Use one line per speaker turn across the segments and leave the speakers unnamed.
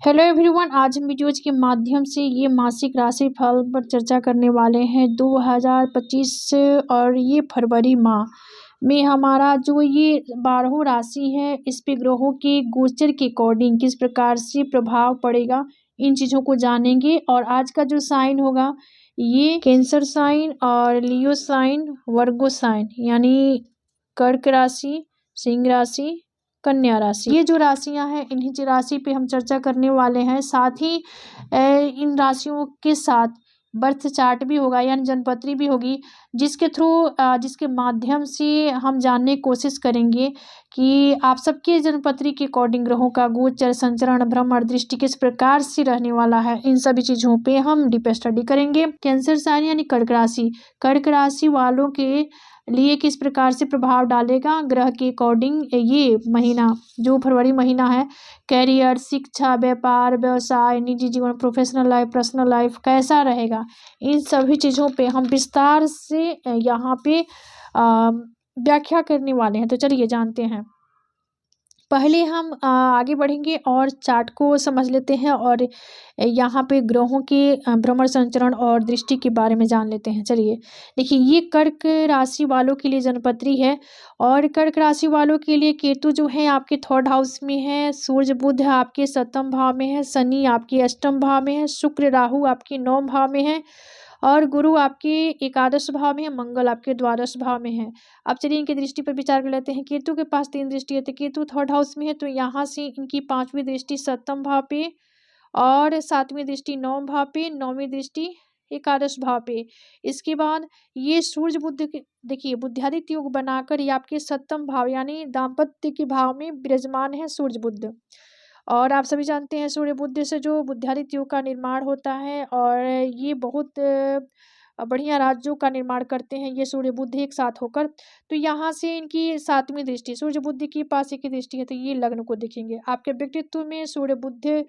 Hello everyone, आज हम videos के माध्यम से ये मासिक राशि फल पर चर्चा करने वाले हैं 2025 और ये फरवरी माह में हमारा जो ये 12 राशि है इस पे ग्रहों के गोचर के अकॉर्डिंग किस प्रकार से प्रभाव पड़ेगा, इन चीज़ों को जानेंगे। और आज का जो साइन होगा ये कैंसर साइन और लियो साइन, वर्गो साइन यानी कर्क राशि, सिंह राशि, कन्या राशि, ये जो राशियां हैं इन्हीं राशि पे हम चर्चा करने वाले हैं। साथ ही इन राशियों के साथ बर्थ चार्ट भी होगा यानी जन्मपत्री भी होगी, जिसके थ्रू जिसके माध्यम से हम जानने की कोशिश करेंगे कि आप सबके जन्मपत्री के अकॉर्डिंग ग्रहों का गोचर, संचरण, भ्रमण, दृष्टि किस प्रकार से रहने वाला है। इन सभी चीज़ों पे हम डीप स्टडी करेंगे। कैंसर साइन यानी कर्क राशि वालों के लिए किस प्रकार से प्रभाव डालेगा ग्रह के अकॉर्डिंग ये महीना जो फरवरी महीना है। कैरियर, शिक्षा, व्यापार, व्यवसाय, निजी जीवन, प्रोफेशनल लाइफ, पर्सनल लाइफ कैसा रहेगा, इन सभी चीज़ों पे हम विस्तार से यहाँ पे व्याख्या करने वाले हैं। तो चलिए जानते हैं। पहले हम आगे बढ़ेंगे और चार्ट को समझ लेते हैं और यहाँ पे ग्रहों के भ्रमण, संचरण और दृष्टि के बारे में जान लेते हैं। चलिए देखिए, ये कर्क राशि वालों के लिए जन्मपत्री है और कर्क राशि वालों के लिए केतु जो है आपके 3rd हाउस में है, सूर्य बुध आपके 7th भाव में है, शनि आपके 8th भाव में है, शुक्र राहु आपके 9th भाव में है और गुरु आपके 11th भाव में है, मंगल आपके 12th भाव में है। अब चलिए इनकी दृष्टि पर विचार कर लेते हैं। केतु के पास 3 दृष्टि है, तो केतु 3rd हाउस में है, तो यहाँ से इनकी 5वीं दृष्टि 7th भाव पे और 7वीं दृष्टि 9th भाव पे, 9वीं दृष्टि 11th भाव पे। इसके बाद ये सूर्य बुध के देखिए बुद्धिआदित्य योग बनाकर ये आपके 7th भाव यानी दाम्पत्य के भाव में विराजमान है सूर्य बुध। और आप सभी जानते हैं सूर्य बुध से जो बुद्धिआदित्य योग का निर्माण होता है और ये बहुत बढ़िया राज्यों का निर्माण करते हैं ये सूर्य बुध एक साथ होकर। तो यहाँ से इनकी 7वीं दृष्टि सूर्य बुध के पास एक ही दृष्टि है, तो ये लग्न को देखेंगे। आपके व्यक्तित्व में सूर्य बुध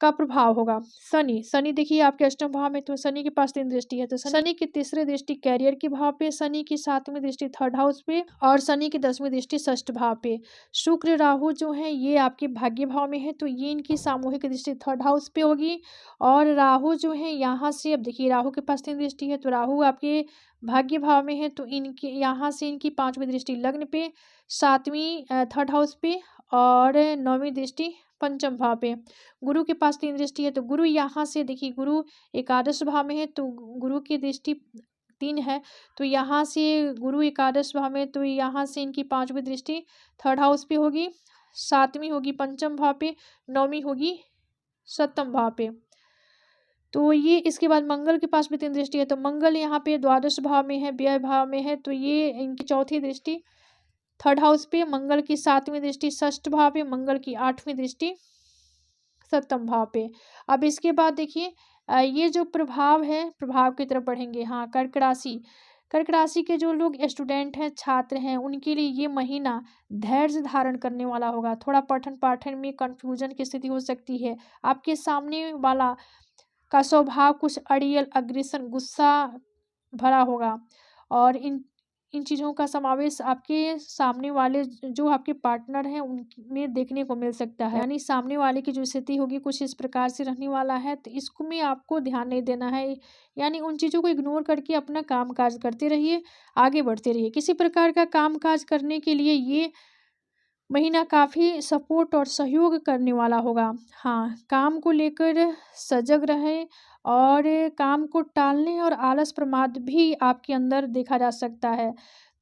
का प्रभाव होगा। शनि देखिए आपके 8th भाव में, तो शनि के पास 3 दृष्टि है, तो शनि की 3री दृष्टि कैरियर के भाव पे, शनि की 7वीं दृष्टि 3rd हाउस पे और शनि की 10वीं दृष्टि 6th भाव पे। शुक्र राहु जो है ये आपके भाग्य भाव में है, तो ये इनकी सामूहिक दृष्टि 3rd हाउस पे होगी। और राहु जो है यहाँ से, अब देखिए राहु के पास 3 दृष्टि है, तो राहु आपके भाग्य भाव में है, तो इनके यहाँ से इनकी 5वीं दृष्टि लग्न पे, 7वीं 3rd हाउस पे और 9वीं दृष्टि 5th भाव पे। गुरु के पास 3 दृष्टि है, तो गुरु यहाँ से देखिए गुरु 11th भाव में है, तो गुरु की दृष्टि 3 है, तो यहाँ से गुरु 11th भाव में, तो यहाँ से इनकी 5वीं दृष्टि 3rd हाउस पे होगी, 7वीं होगी 5th भाव पे, 9वीं होगी 7th भाव पे। तो ये इसके बाद मंगल के पास भी 3 दृष्टि है, तो मंगल यहाँ पे द्वादश भाव में है, व्यय भाव में है, तो ये इनकी 4थी दृष्टि 3rd हाउस पे, मंगल की 7वीं दृष्टि 6th भाव पे, मंगल की 8वीं दृष्टि 7th भाव पे। अब इसके बाद देखिए ये जो प्रभाव है, प्रभाव की तरफ बढ़ेंगे। हाँ, कर्क राशि के जो लोग स्टूडेंट हैं, छात्र हैं, उनके लिए ये महीना धैर्य धारण करने वाला होगा। थोड़ा पठन पाठन में कंफ्यूजन की स्थिति हो सकती है। आपके सामने वाला का स्वभाव कुछ अड़ियल, अग्रेसन, गुस्सा भरा होगा और इन चीज़ों का समावेश आपके सामने वाले जो आपके पार्टनर हैं उनमें देखने को मिल सकता है। यानी सामने वाले की जो स्थिति होगी कुछ इस प्रकार से रहने वाला है, तो इसको में आपको ध्यान नहीं देना है। यानी उन चीज़ों को इग्नोर करके अपना काम काज करते रहिए, आगे बढ़ते रहिए। किसी प्रकार का काम काज करने के लिए ये महीना काफ़ी सपोर्ट और सहयोग करने वाला होगा। हाँ, काम को लेकर सजग रहें और काम को टालने और आलस प्रमाद भी आपके अंदर देखा जा सकता है,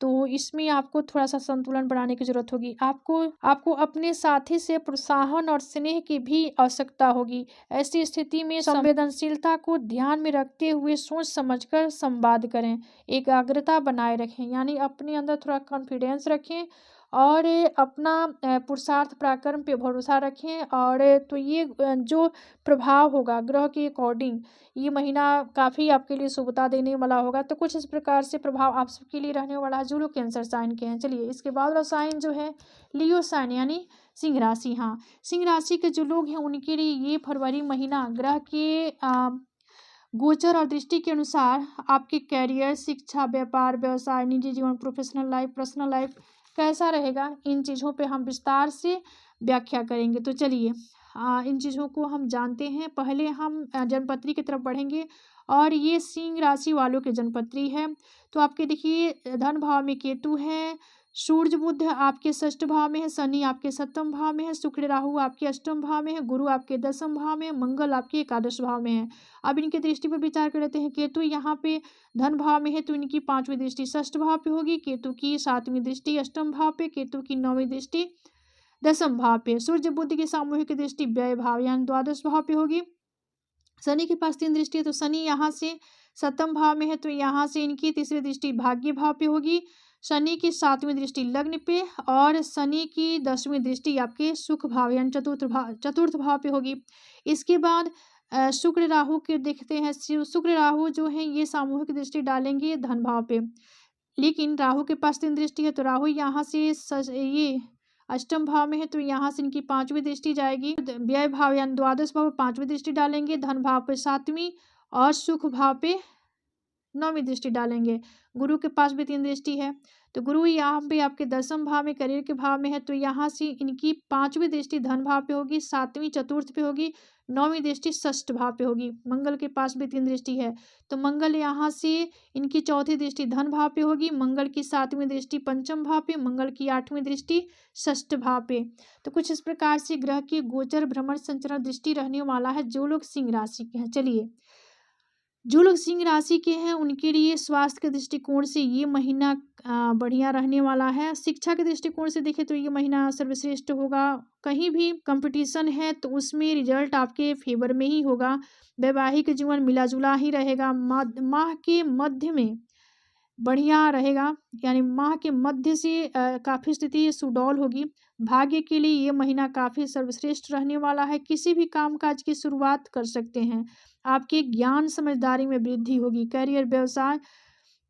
तो इसमें आपको थोड़ा-सा संतुलन बनाने की ज़रूरत होगी। आपको अपने साथी से प्रोत्साहन और स्नेह की भी आवश्यकता होगी। ऐसी स्थिति में संवेदनशीलता को ध्यान में रखते हुए सोच समझकर संवाद करें, एकाग्रता बनाए रखें, यानी अपने अंदर थोड़ा कॉन्फिडेंस रखें और अपना पुरुषार्थ पराक्रम पे भरोसा रखें। और तो ये जो प्रभाव होगा ग्रह के अकॉर्डिंग ये महीना काफ़ी आपके लिए शुभता देने वाला होगा। तो कुछ इस प्रकार से प्रभाव आप सबके लिए रहने वाला है जो लोग कैंसर साइन के हैं। चलिए इसके बाद वाला साइन जो है लियो साइन यानी सिंह राशि। हाँ, सिंह राशि के जो लोग हैं उनके लिए ये फरवरी महीना ग्रह के गोचर और दृष्टि के अनुसार आपके कैरियर, शिक्षा, व्यापार, व्यवसाय, निजी जीवन, प्रोफेशनल लाइफ, पर्सनल लाइफ कैसा रहेगा, इन चीज़ों पे हम विस्तार से व्याख्या करेंगे। तो चलिए इन चीज़ों को हम जानते हैं। पहले हम जन्मपत्री की तरफ बढ़ेंगे और ये सिंह राशि वालों की जन्मपत्री है। तो आपके देखिए धन भाव में केतु है, सूर्य बुध आपके षष्ठ भाव में है, शनि आपके सप्तम भाव में है, शुक्र राहु आपके अष्टम भाव में है, गुरु आपके दसम भाव में है, मंगल आपके एकादश भाव में है। अब इनके दृष्टि पर विचार कर लेते हैं। केतु यहाँ पे धन भाव में है तो इनकी 5वीं दृष्टि षष्ठ भाव पे होगी, केतु की 7वीं दृष्टि अष्टम भाव पे, केतु की 9वीं दृष्टि दसम भाव पे, सूर्य बुध की सामूहिक दृष्टि व्यय भाव यानी द्वादश भाव पे होगी। शनि के पास 3 दृष्टि है तो शनि यहाँ से सप्तम भाव में है तो यहाँ से इनकी तीसरी दृष्टि भाग्य भाव पे होगी, शनि की 7वीं दृष्टि लग्न पे और शनि की 10वीं दृष्टि आपके सुख भाव यानी चतुर्थ भाव पे होगी। इसके बाद शुक्र राहु के देखते हैं। शुक्र राहु जो है ये सामूहिक दृष्टि डालेंगे धन भाव पे, लेकिन राहु के पास 3 दृष्टि है तो राहु यहाँ से ये अष्टम भाव में है तो यहाँ से इनकी 5वीं दृष्टि जाएगी। व्यय भाव यानी द्वादश भाव पे 5वीं दृष्टि डालेंगे, धन भाव पे 7वीं और सुख भाव पे 9वीं दृष्टि डालेंगे। गुरु के पास भी 3 दृष्टि है तो गुरु यहाँ पे आपके दसम भाव में करियर के भाव में है तो यहाँ से इनकी 5वीं दृष्टि धन भाव पे होगी, 7वीं चतुर्थ पे होगी, 9वीं दृष्टि षष्ठ भाव पे होगी। मंगल के पास भी 3 दृष्टि है तो मंगल यहाँ से इनकी 4थी दृष्टि धन भाव पे होगी, मंगल की 7वीं दृष्टि पंचम भाव पे, मंगल की 8वीं दृष्टि षष्ठ भाव पे। तो कुछ इस प्रकार से ग्रह की गोचर भ्रमण संचरण दृष्टि रहने वाला है जो लोग सिंह राशि के हैं। चलिए जो लोग सिंह राशि के हैं उनके लिए स्वास्थ्य के दृष्टिकोण से ये महीना बढ़िया रहने वाला है। शिक्षा के दृष्टिकोण से देखें तो ये महीना सर्वश्रेष्ठ होगा। कहीं भी कंपटीशन है तो उसमें रिजल्ट आपके फेवर में ही होगा। वैवाहिक जीवन मिला जुला ही रहेगा। माह के मध्य में बढ़िया रहेगा यानी माह के मध्य से काफ़ी स्थिति सुडौल होगी। भाग्य के लिए ये महीना काफ़ी सर्वश्रेष्ठ रहने वाला है। किसी भी कामकाज की शुरुआत कर सकते हैं। आपके ज्ञान समझदारी में वृद्धि होगी। करियर व्यवसाय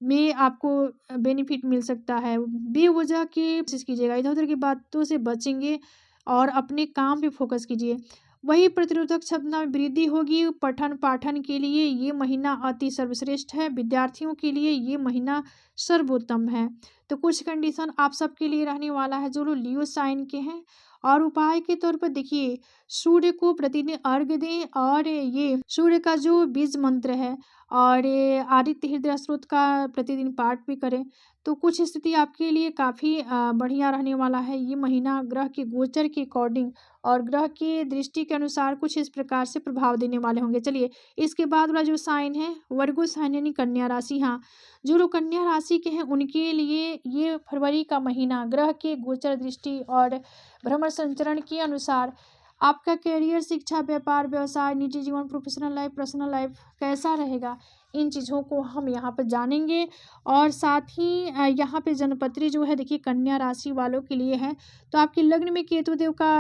में आपको बेनिफिट मिल सकता है। बेवजह की कोशिश कीजिएगा, इधर उधर की बातों से बचेंगे और अपने काम पे फोकस कीजिए। वही प्रतिरोधक क्षमता में वृद्धि होगी। पठन पाठन के लिए ये महीना अति सर्वश्रेष्ठ है। विद्यार्थियों के लिए ये महीना सर्वोत्तम है। तो कुछ कंडीशन आप सबके लिए रहने वाला है जो लोग लियो साइन के हैं। और उपाय के तौर पर देखिए सूर्य को प्रतिदिन अर्घ्य दें और ये सूर्य का जो बीज मंत्र है और ये आदित्य हृदय स्रोत का प्रतिदिन पाठ भी करें तो कुछ स्थिति आपके लिए काफ़ी बढ़िया रहने वाला है। ये महीना ग्रह के गोचर के अकॉर्डिंग और ग्रह की दृष्टि के अनुसार कुछ इस प्रकार से प्रभाव देने वाले होंगे। चलिए इसके बाद वाला जो साइन है वर्गो साइन यानी कन्या राशि। हाँ, जो लोग कन्या राशि के हैं उनके लिए ये फरवरी का महीना ग्रह के गोचर दृष्टि और भ्रमण संचरण के अनुसार आपका करियर, शिक्षा, व्यापार, व्यवसाय, निजी जीवन, प्रोफेशनल लाइफ, पर्सनल लाइफ कैसा रहेगा, इन चीज़ों को हम यहाँ पर जानेंगे। और साथ ही यहाँ पे जन्मपत्री जो है देखिए कन्या राशि वालों के लिए है। तो आपके लग्न में केतुदेव का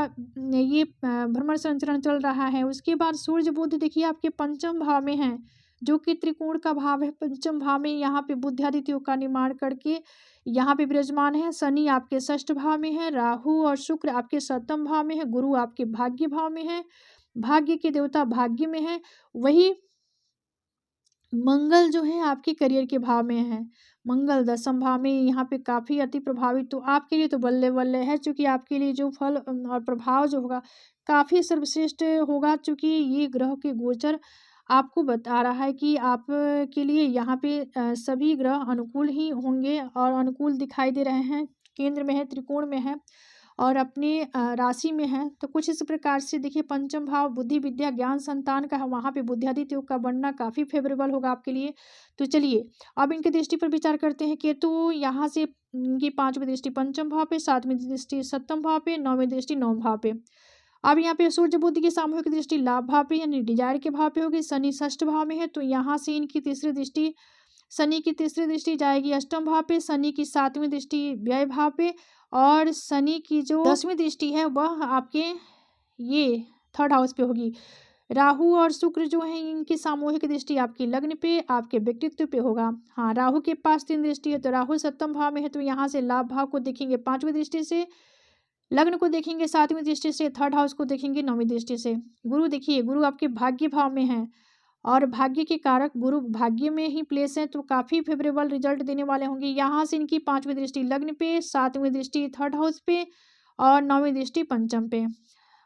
ये भ्रमण संचरण चल रहा है। उसके बाद सूर्य बुध देखिए आपके पंचम भाव में है जो कि त्रिकोण का भाव है। पंचम भाव में यहाँ पे बुद्धादित्य योग का निर्माण करके यहाँ पे विराजमान है। शनि आपके षष्ठ भाव में है, राहु और शुक्र आपके सप्तम भाव में है, गुरु आपके भाग्य भाव में है, भाग्य के देवता भाग्य में है। वही मंगल जो है आपके करियर के भाव में है। मंगल दसम भाव में यहाँ पे काफ़ी अति प्रभावित। तो आपके लिए तो बल्ले बल्ले है चूँकि आपके लिए जो फल और प्रभाव जो होगा काफ़ी सर्वश्रेष्ठ होगा। चूँकि ये ग्रह के गोचर आपको बता रहा है कि आप के लिए यहाँ पे सभी ग्रह अनुकूल ही होंगे और अनुकूल दिखाई दे रहे हैं। केंद्र में है, त्रिकोण में है और अपने राशि में है। तो कुछ इस प्रकार से देखिए पंचम भाव बुद्धि विद्या ज्ञान संतान का है, वहाँ पे बुद्धिआदित्य योग का बनना काफ़ी फेवरेबल होगा आपके लिए। तो चलिए अब इनके दृष्टि पर विचार करते हैं। केतु यहाँ से इनकी 5वीं दृष्टि पंचम भाव पे, 7वीं दृष्टि सप्तम भाव पे, 9वीं दृष्टि 9 भाव पे। अब यहाँ पे सूर्य बुध की सामूहिक दृष्टि लाभ भाव पे यानी डिजायर के भाव पे होगी। शनि षष्ठ भाव में है तो यहाँ से इनकी तीसरी दृष्टि शनि की तीसरी दृष्टि जाएगी अष्टम भाव पे, शनि की 7वीं दृष्टि व्यय भाव पे और शनि की जो 10वीं दृष्टि है वह आपके ये 3rd हाउस पे होगी। राहु और शुक्र जो है इनकी सामूहिक दृष्टि आपके लग्न पे आपके व्यक्तित्व पे होगा। हाँ, राहु के पास 3 दृष्टि है तो राहु सप्तम भाव में है तो यहाँ से लाभ भाव को देखेंगे 5वीं दृष्टि से, लग्न को देखेंगे 7वीं दृष्टि से, 3rd हाउस को देखेंगे 9वीं दृष्टि से। गुरु देखिए गुरु आपके भाग्य भाव में है और भाग्य के कारक गुरु भाग्य में ही प्लेस है तो काफ़ी फेवरेबल रिजल्ट देने वाले होंगे। यहाँ से इनकी 5वीं दृष्टि लग्न पे, 7वीं दृष्टि 3rd हाउस पे और 9वीं दृष्टि पंचम पे।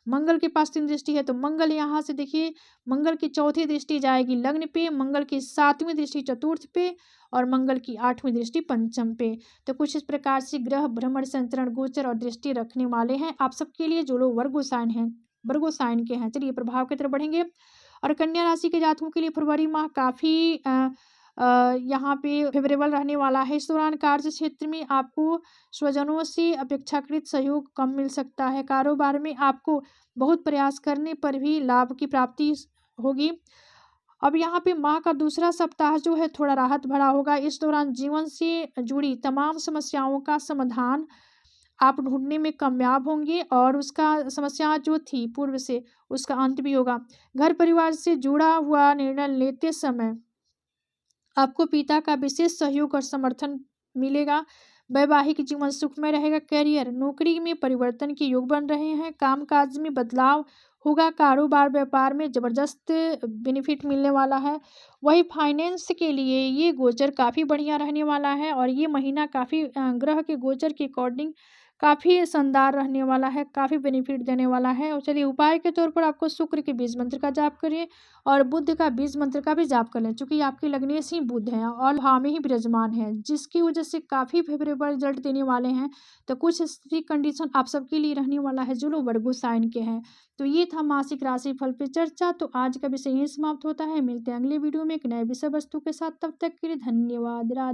मंगल के पास 3 दृष्टि है, तो मंगल यहाँ से देखिए, मंगल की चौथी दृष्टि जाएगी लग्न पे, मंगल की 7वीं दृष्टि चतुर्थ पे और मंगल की 8वीं दृष्टि पंचम पे। तो कुछ इस प्रकार से ग्रह भ्रमण, संचरण, गोचर और दृष्टि रखने वाले हैं आप सबके लिए जो लोग वर्गो साइन के हैं। चलिए प्रभाव की तरफ बढ़ेंगे। और कन्या राशि के जातकों के लिए फरवरी माह काफ़ी यहाँ पे फेवरेबल रहने वाला है। इस दौरान कार्य क्षेत्र में आपको स्वजनों से अपेक्षाकृत सहयोग कम मिल सकता है। कारोबार में आपको बहुत प्रयास करने पर भी लाभ की प्राप्ति होगी। अब यहाँ पे माह का दूसरा सप्ताह जो है थोड़ा राहत भरा होगा। इस दौरान जीवन से जुड़ी तमाम समस्याओं का समाधान आप ढूंढने में कामयाब होंगे और उसका समस्या जो थी पूर्व से उसका अंत भी होगा। घर परिवार से जुड़ा हुआ निर्णय लेते समय आपको पिता का विशेष सहयोग और समर्थन मिलेगा। वैवाहिक जीवन सुखमय रहेगा। करियर, नौकरी में परिवर्तन के योग बन रहे हैं। कामकाज में बदलाव होगा। कारोबार व्यापार में जबरदस्त बेनिफिट मिलने वाला है। वही फाइनेंस के लिए ये गोचर काफ़ी बढ़िया रहने वाला है और ये महीना काफ़ी ग्रह के गोचर के अकॉर्डिंग काफ़ी शानदार रहने वाला है, काफ़ी बेनिफिट देने वाला है। और चलिए उपाय के तौर पर आपको शुक्र के बीज मंत्र का जाप करिए और बुध का बीज मंत्र का भी जाप कर लें, चूंकि आपके लग्नेश ही बुध हैं और भाव में ही विराजमान है, जिसकी वजह से काफ़ी फेवरेबल रिजल्ट देने वाले हैं। तो कुछ ऐसी कंडीशन आप सबके लिए रहने वाला है जो लोग वर्गो साइन के हैं। तो ये था मासिक राशि फल पे चर्चा। तो आज का विषय यही समाप्त होता है। मिलते हैं अगले वीडियो में एक नए विषय वस्तु के साथ। तब तक के लिए धन्यवाद। राधे।